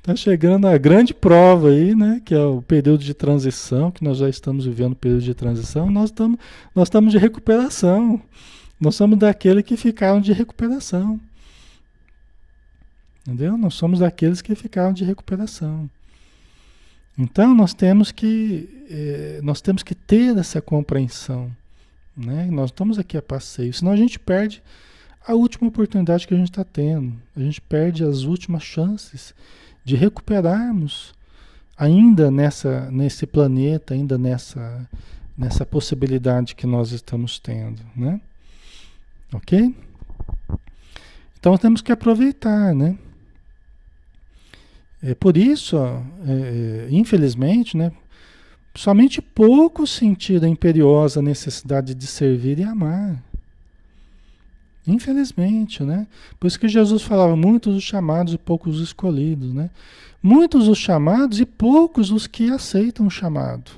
tá chegando a grande prova aí, né? Que é o período de transição, que nós já estamos vivendo o período de transição. Nós estamos de recuperação. Nós somos daqueles que ficaram de recuperação. Entendeu? Nós somos daqueles que ficaram de recuperação. Então nós temos que ter essa compreensão, né? Nós estamos aqui a passeio, senão a gente perde a última oportunidade que a gente está tendo. A gente perde as últimas chances de recuperarmos ainda nesse planeta, ainda nessa possibilidade que nós estamos tendo, né? Ok? Então temos que aproveitar, né? É por isso, ó, infelizmente, né? Somente poucos sentiram a imperiosa necessidade de servir e amar. Infelizmente, né? Por isso que Jesus falava, muitos os chamados e poucos os escolhidos, né? Muitos os chamados e poucos os que aceitam o chamado,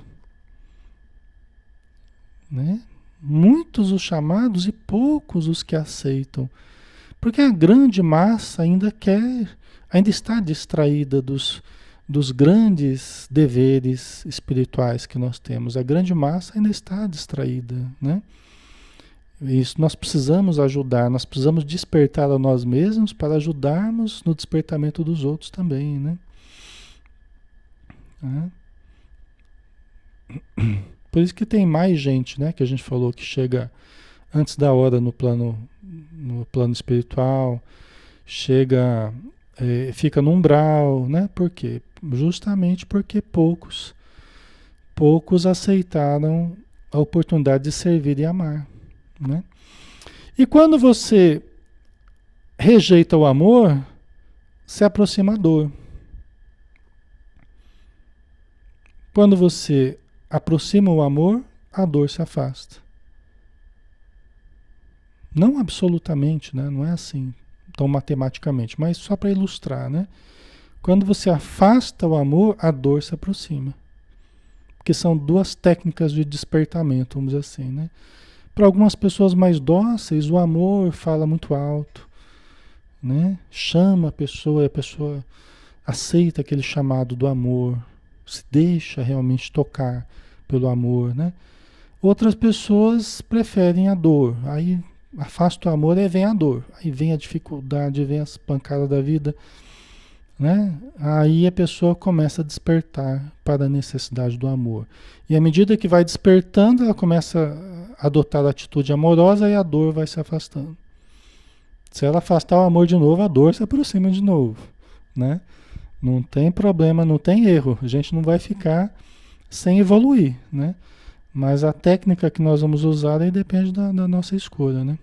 né? Muitos os chamados e poucos os que aceitam. Porque a grande massa ainda está distraída dos grandes deveres espirituais que nós temos. A grande massa ainda está distraída, né? Isso nós precisamos ajudar, nós precisamos despertar a nós mesmos para ajudarmos no despertamento dos outros também, né? Por isso que tem mais gente, né, que a gente falou que chega antes da hora no plano espiritual, fica no umbral, né? Por quê? Justamente porque poucos aceitaram a oportunidade de servir e amar, né? E quando você rejeita o amor, se aproxima a dor. Quando você aproxima o amor, a dor se afasta. Não absolutamente, né? Não é assim, tão matematicamente, mas só para ilustrar, né? Quando você afasta o amor, a dor se aproxima. Porque são duas técnicas de despertamento, vamos dizer assim, né? Para algumas pessoas mais dóceis, o amor fala muito alto, né? Chama a pessoa aceita aquele chamado do amor, se deixa realmente tocar pelo amor, né? Outras pessoas preferem a dor, aí afasta o amor e vem a dor, aí vem a dificuldade, vem as pancadas da vida, né? Aí a pessoa começa a despertar para a necessidade do amor. E à medida que vai despertando, ela começa a adotar a atitude amorosa e a dor vai se afastando. Se ela afastar o amor de novo, a dor se aproxima de novo, né? Não tem problema, não tem erro. A gente não vai ficar sem evoluir, né? Mas a técnica que nós vamos usar aí depende da nossa escolha, né?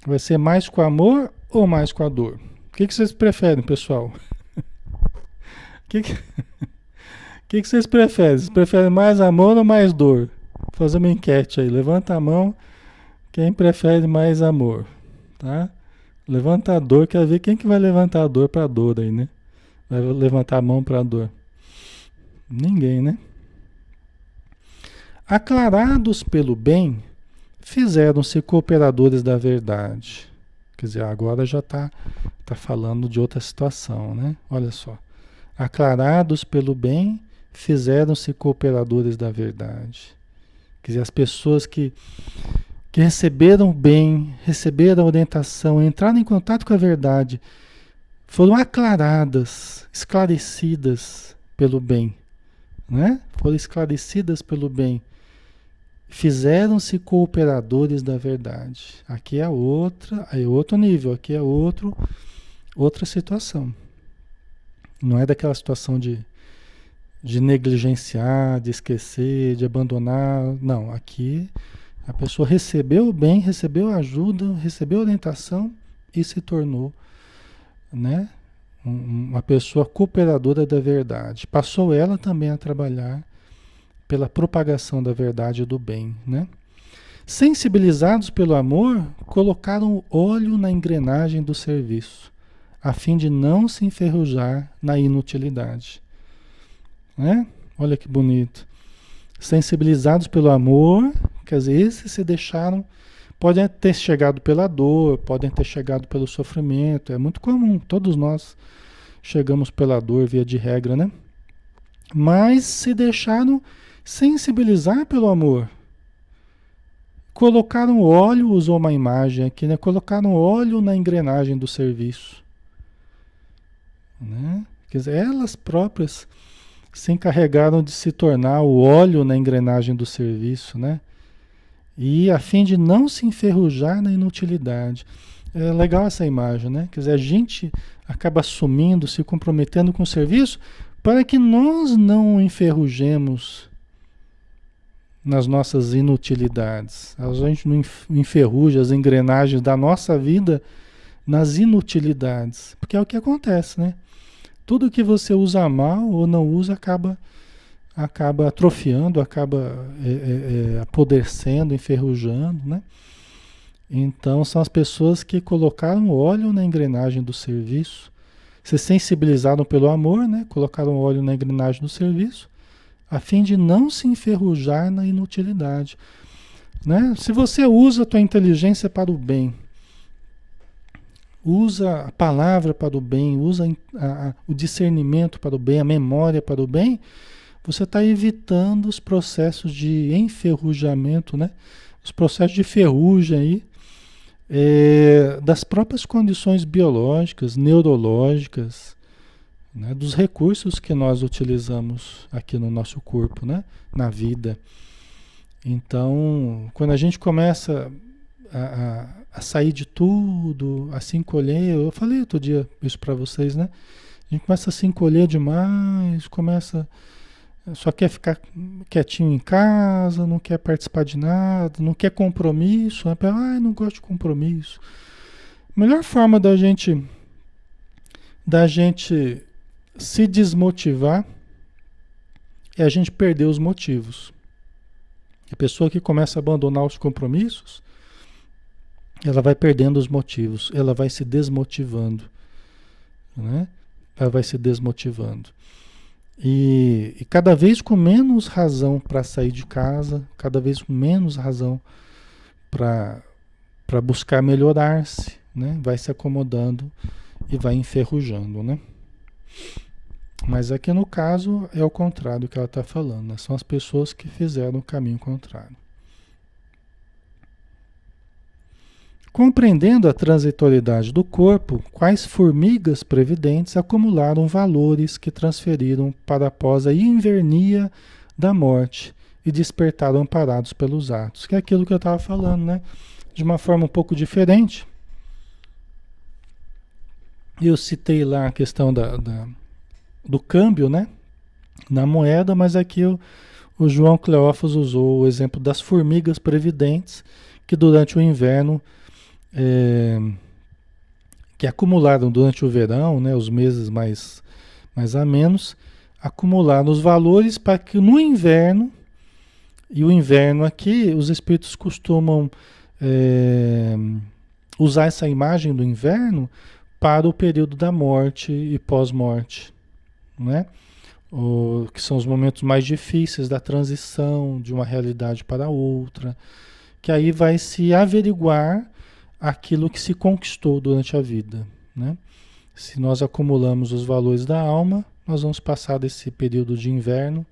Vai ser mais com amor ou mais com a dor? O que vocês preferem, pessoal? O que vocês preferem? Vocês preferem mais amor ou mais dor? Vou fazer uma enquete aí. Levanta a mão quem prefere mais amor, tá? Levanta a dor, quero ver quem que vai levantar a dor para dor aí, né? Vai levantar a mão para dor. Ninguém, né? Aclarados pelo bem, fizeram-se cooperadores da verdade. Quer dizer, agora já tá falando de outra situação, né? Olha só. Aclarados pelo bem, fizeram-se cooperadores da verdade. Quer dizer, as pessoas que receberam o bem, receberam a orientação, entraram em contato com a verdade, foram aclaradas, esclarecidas pelo bem, né? Foram esclarecidas pelo bem. Fizeram-se cooperadores da verdade. Aqui é outro nível, aqui é outra situação. Não é daquela situação de negligenciar, de esquecer, de abandonar. Não, aqui a pessoa recebeu o bem, recebeu a ajuda, recebeu a orientação e se tornou, né, uma pessoa cooperadora da verdade. Passou ela também a trabalhar pela propagação da verdade e do bem, né? Sensibilizados pelo amor, colocaram óleo na engrenagem do serviço, a fim de não se enferrujar na inutilidade, né? Olha que bonito. Sensibilizados pelo amor, quer dizer, esses se deixaram, podem ter chegado pela dor, podem ter chegado pelo sofrimento, é muito comum, todos nós chegamos pela dor, via de regra, né? Mas se deixaram sensibilizar pelo amor. Colocaram óleo, usou uma imagem aqui, né? Colocaram óleo na engrenagem do serviço, né? Quer dizer, elas próprias se encarregaram de se tornar o óleo na engrenagem do serviço, né? E a fim de não se enferrujar na inutilidade. É legal essa imagem, né? Quer dizer, a gente acaba assumindo, se comprometendo com o serviço para que nós não enferrujemos nas nossas inutilidades. A gente não enferruja as engrenagens da nossa vida nas inutilidades. Porque é o que acontece, né? Tudo que você usa mal ou não usa acaba atrofiando, acaba apodrecendo, enferrujando, né? Então são as pessoas que colocaram óleo na engrenagem do serviço, se sensibilizaram pelo amor, né? Colocaram óleo na engrenagem do serviço, a fim de não se enferrujar na inutilidade, né? Se você usa a tua inteligência para o bem, usa a palavra para o bem, usa o discernimento para o bem, a memória para o bem, você está evitando os processos de enferrujamento, né? Os processos de ferrugem aí, das próprias condições biológicas, neurológicas, né? Dos recursos que nós utilizamos aqui no nosso corpo, né? Na vida. Então, quando a gente começa a sair de tudo, a se encolher, eu falei outro dia isso para vocês, né? A gente começa a se encolher demais, só quer ficar quietinho em casa, não quer participar de nada, não quer compromisso, né? Não gosto de compromisso. A melhor forma da gente se desmotivar é a gente perder os motivos. A pessoa que começa a abandonar os compromissos, ela vai perdendo os motivos, ela vai se desmotivando, né? Ela vai se desmotivando. E cada vez com menos razão para sair de casa, cada vez com menos razão para buscar melhorar-se, né? Vai se acomodando e vai enferrujando, né? Mas aqui no caso é o contrário que ela está falando, né? São as pessoas que fizeram o caminho contrário. Compreendendo a transitoriedade do corpo, quais formigas previdentes acumularam valores que transferiram para após a invernia da morte e despertaram amparados pelos atos. Que é aquilo que eu estava falando, né? De uma forma um pouco diferente. Eu citei lá a questão do câmbio, né? Na moeda, mas aqui o João Cleófas usou o exemplo das formigas previdentes que durante o inverno que acumularam durante o verão, né, os meses mais amenos, acumularam os valores para que no inverno, e o inverno aqui, os espíritos costumam usar essa imagem do inverno para o período da morte e pós-morte, né? Que são os momentos mais difíceis da transição de uma realidade para outra, que aí vai se averiguar aquilo que se conquistou durante a vida, né? Se nós acumulamos os valores da alma, nós vamos passar desse período de inverno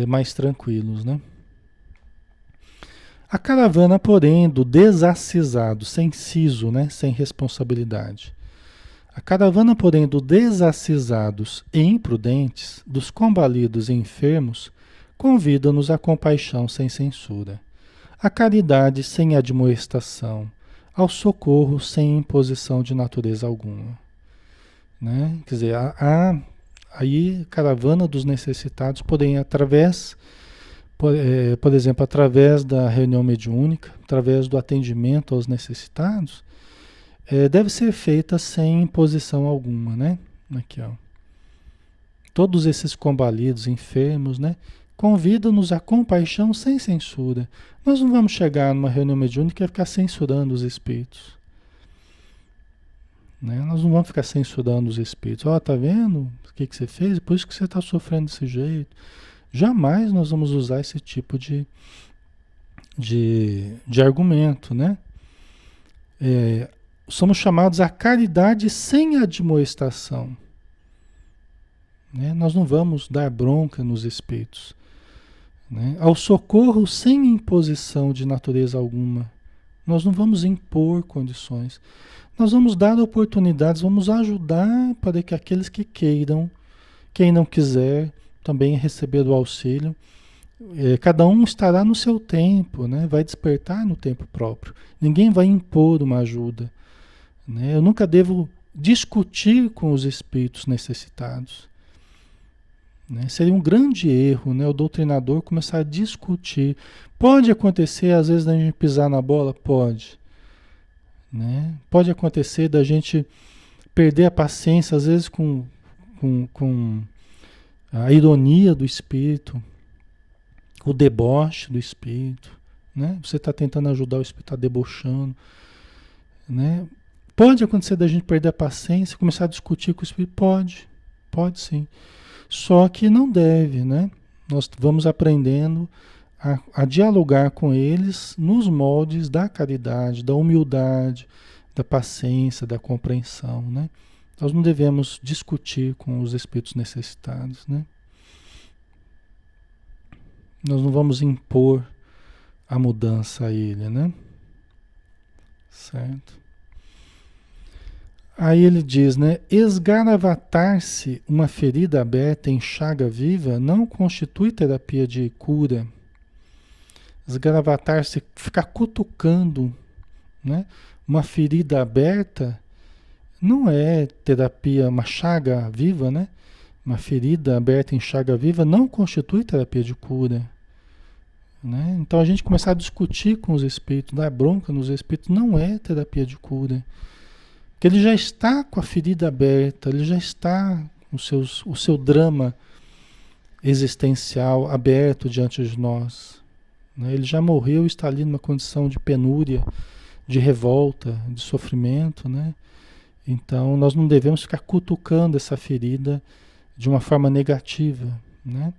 mais tranquilos, né? A caravana, porém, do desacisado, sem siso, né? Sem responsabilidade. A caravana, porém, dos desacisados e imprudentes, dos combalidos e enfermos, convida-nos à compaixão sem censura, à caridade sem admoestação, ao socorro sem imposição de natureza alguma, né? Quer dizer, aí caravana dos necessitados podem por exemplo, através da reunião mediúnica, através do atendimento aos necessitados, deve ser feita sem imposição alguma, né? Aqui, ó. Todos esses combalidos, enfermos, né? Convidam-nos à compaixão sem censura. Nós não vamos chegar numa reunião mediúnica e ficar censurando os espíritos, né? Nós não vamos ficar censurando os espíritos. Ó, tá vendo o que você fez? Por isso que você está sofrendo desse jeito. Jamais nós vamos usar esse tipo de argumento, né? Somos chamados à caridade sem admoestação, né? Nós não vamos dar bronca nos espíritos, né? Ao socorro sem imposição de natureza alguma. Nós não vamos impor condições. Nós vamos dar oportunidades, vamos ajudar para que aqueles que queiram, quem não quiser, também receber o auxílio. Cada um estará no seu tempo, né? Vai despertar no tempo próprio. Ninguém vai impor uma ajuda, né? Eu nunca devo discutir com os espíritos necessitados, né? Seria um grande erro, né? O doutrinador começar a discutir. Pode acontecer, às vezes, da gente pisar na bola? Pode, né? Pode acontecer da gente perder a paciência, às vezes com a ironia do espírito, o deboche do espírito, né? Você está tentando ajudar, o espírito está debochando, né? Pode acontecer da gente perder a paciência, começar a discutir com o espírito? Pode sim. Só que não deve, né? Nós vamos aprendendo a dialogar com eles nos moldes da caridade, da humildade, da paciência, da compreensão, né? Nós não devemos discutir com os espíritos necessitados, né? Nós não vamos impor a mudança a ele, né? Certo? Aí ele diz, né? Esgaravatar-se uma ferida aberta em chaga viva não constitui terapia de cura. Esgaravatar-se, ficar cutucando, né? Uma ferida aberta não é terapia, uma chaga viva, né? Uma ferida aberta em chaga viva não constitui terapia de cura, né? Então a gente começar a discutir com os espíritos, dar bronca nos espíritos, não é terapia de cura. Porque ele já está com a ferida aberta, ele já está com o seu drama existencial aberto diante de nós, né? Ele já morreu e está ali numa condição de penúria, de revolta, de sofrimento, né? Então nós não devemos ficar cutucando essa ferida de uma forma negativa, né?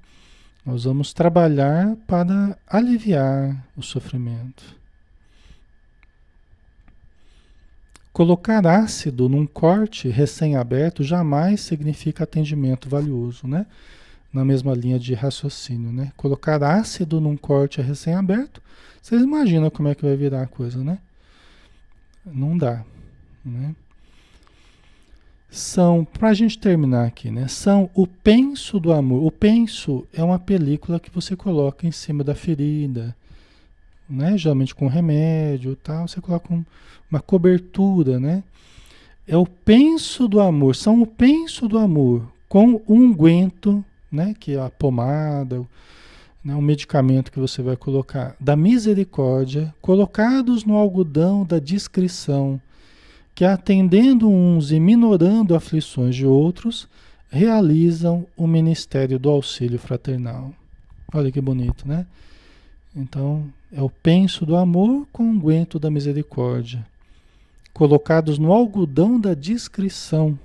Nós vamos trabalhar para aliviar o sofrimento. Colocar ácido num corte recém-aberto jamais significa atendimento valioso, né? Na mesma linha de raciocínio, né? Colocar ácido num corte recém-aberto, vocês imaginam como é que vai virar a coisa, né? Não dá, né? São, para a gente terminar aqui, né? São o penso do amor. O penso é uma película que você coloca em cima da ferida, né? Geralmente com remédio e tal, você coloca uma cobertura, né? É o penso do amor, são o penso do amor com o unguento, né? Que é a pomada, né? O medicamento que você vai colocar, da misericórdia, colocados no algodão da discrição, que atendendo uns e minorando aflições de outros, realizam o ministério do auxílio fraternal. Olha que bonito, né? Então, é o penso do amor com o unguento da misericórdia, colocados no algodão da discrição.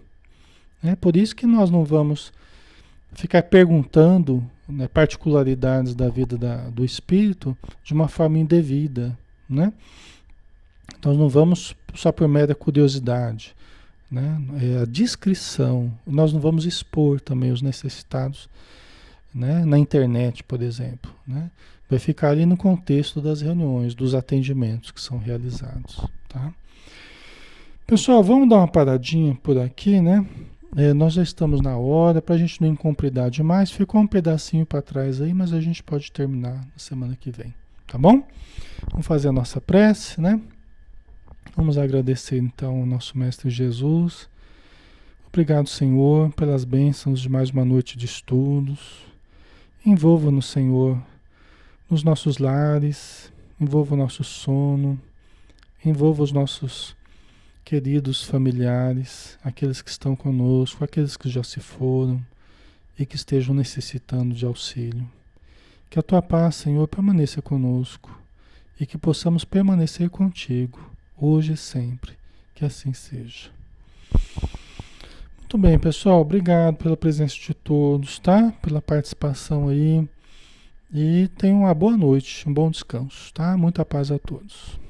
É por isso que nós não vamos ficar perguntando, né, particularidades da vida do espírito de uma forma indevida, né? Nós não vamos só por mera curiosidade, né? É a discrição. Nós não vamos expor também os necessitados, né? Na internet, por exemplo, né? Vai ficar ali no contexto das reuniões, dos atendimentos que são realizados, tá? Pessoal, vamos dar uma paradinha por aqui, né? Nós já estamos na hora, para a gente não incompridar demais. Ficou um pedacinho para trás aí, mas a gente pode terminar na semana que vem, tá bom? Vamos fazer a nossa prece, né? Vamos agradecer então ao nosso Mestre Jesus. Obrigado, Senhor, pelas bênçãos de mais uma noite de estudos. Envolva-nos, Senhor, nos nossos lares, envolva o nosso sono, envolva os nossos queridos familiares, aqueles que estão conosco, aqueles que já se foram e que estejam necessitando de auxílio. Que a tua paz, Senhor, permaneça conosco e que possamos permanecer contigo, hoje e sempre. Que assim seja. Muito bem, pessoal. Obrigado pela presença de todos, tá? Pela participação aí. E tenham uma boa noite, um bom descanso, tá? Muita paz a todos.